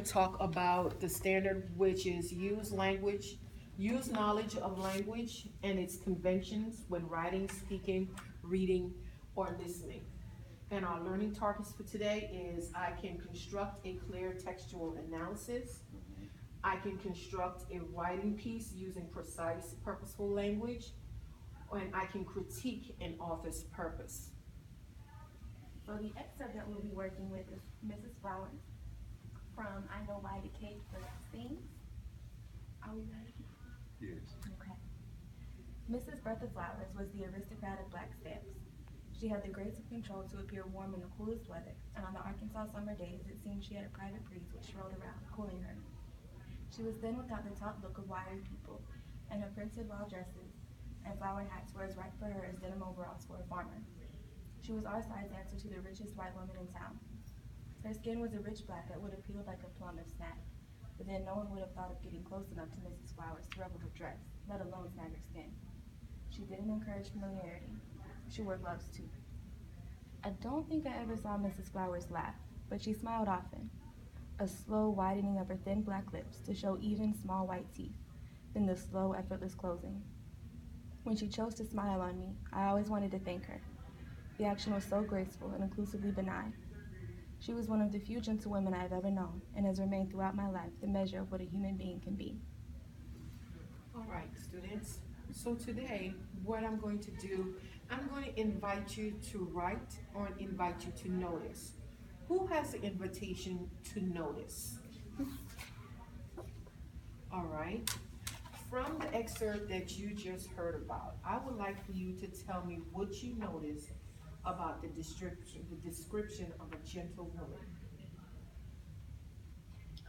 talk about the standard, which is use knowledge of language and its conventions when writing, speaking, reading, or listening. And our learning targets for today is I can construct a clear textual analysis. I can construct a writing piece using precise, purposeful language, and I can critique an author's purpose. So the excerpt that we'll be working with is Mrs. Flowers from I Know Why the Cake Sings. Are we ready? Yes. Okay. Mrs. Bertha Flowers was the aristocrat of black stamps. She had the grace of control to appear warm in the coolest weather, and on the Arkansas summer days it seemed she had a private breeze which rolled around, cooling her. She was thin without the taut look of wiry people, and her printed well dresses and flowered hats were as right for her as denim overalls for a farmer. She was our size answer to the richest white woman in town. Her skin was a rich black that would have peeled like a plum if snapped, but then no one would have thought of getting close enough to Mrs. Flowers to ruffle her dress, let alone snag her skin. She didn't encourage familiarity. She wore gloves too. I don't think I ever saw Mrs. Flowers laugh, but she smiled often, a slow widening of her thin black lips to show even small white teeth, then the slow, effortless closing. When she chose to smile on me, I always wanted to thank her. The action was so graceful and inclusively benign. She was one of the few gentlewomen I have ever known, and has remained throughout my life the measure of what a human being can be. All right, students. So today, what I'm going to do, I'm going to invite you to write or invite you to notice. Who has the invitation to notice? All right. From the excerpt that you just heard about, I would like for you to tell me what you noticed about the description of a gentle woman.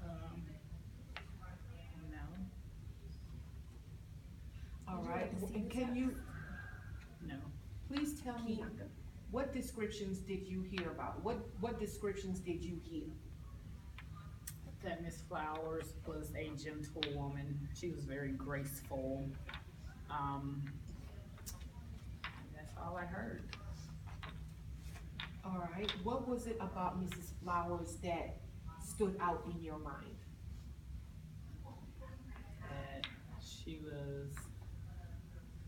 Um, no, All Would you right. like to see And this can up? you no. please tell me what descriptions did you hear about? What descriptions did you hear? That Miss Flowers was a gentle woman. She was very graceful. Um, that's all I heard. All right. What was it about Mrs. Flowers that stood out in your mind? That she was,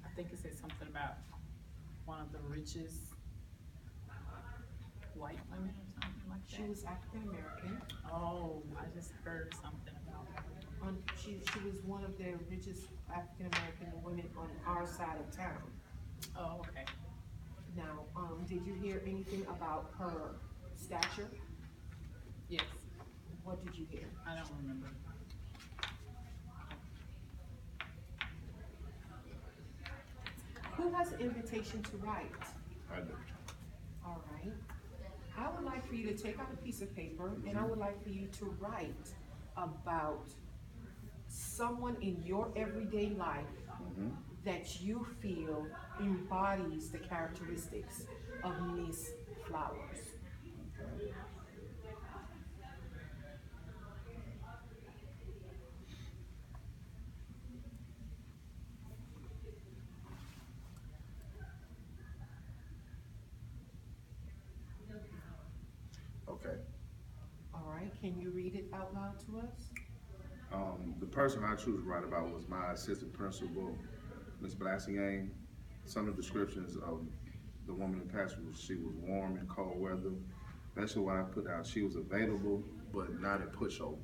I think it said something about one of the richest white women or something like that. She was African American. Oh, I just heard something about her. She was one of the richest African American women on our side of town. Oh, okay. Now, did you hear anything about her stature? Yes, What did you hear? I don't remember. Who has an invitation to write? I do. All right. I would like for you to take out a piece of paper and I would like for you to write about someone in your everyday life that you feel embodies the characteristics of Miss Flowers. Okay. All right, can you read it out loud to us? The person I choose to write about was my assistant principal, Miss Blassiang. Some of the descriptions of the woman in passage was she was warm in cold weather. Basically what I put out, she was available, but not a pushover.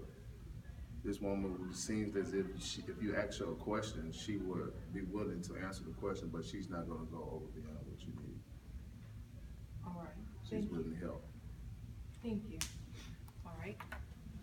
This woman seems as if if you ask her a question, she would be willing to answer the question, but she's not gonna go over beyond what you need. All right, She's thank you. willing to help. Thank you. All right.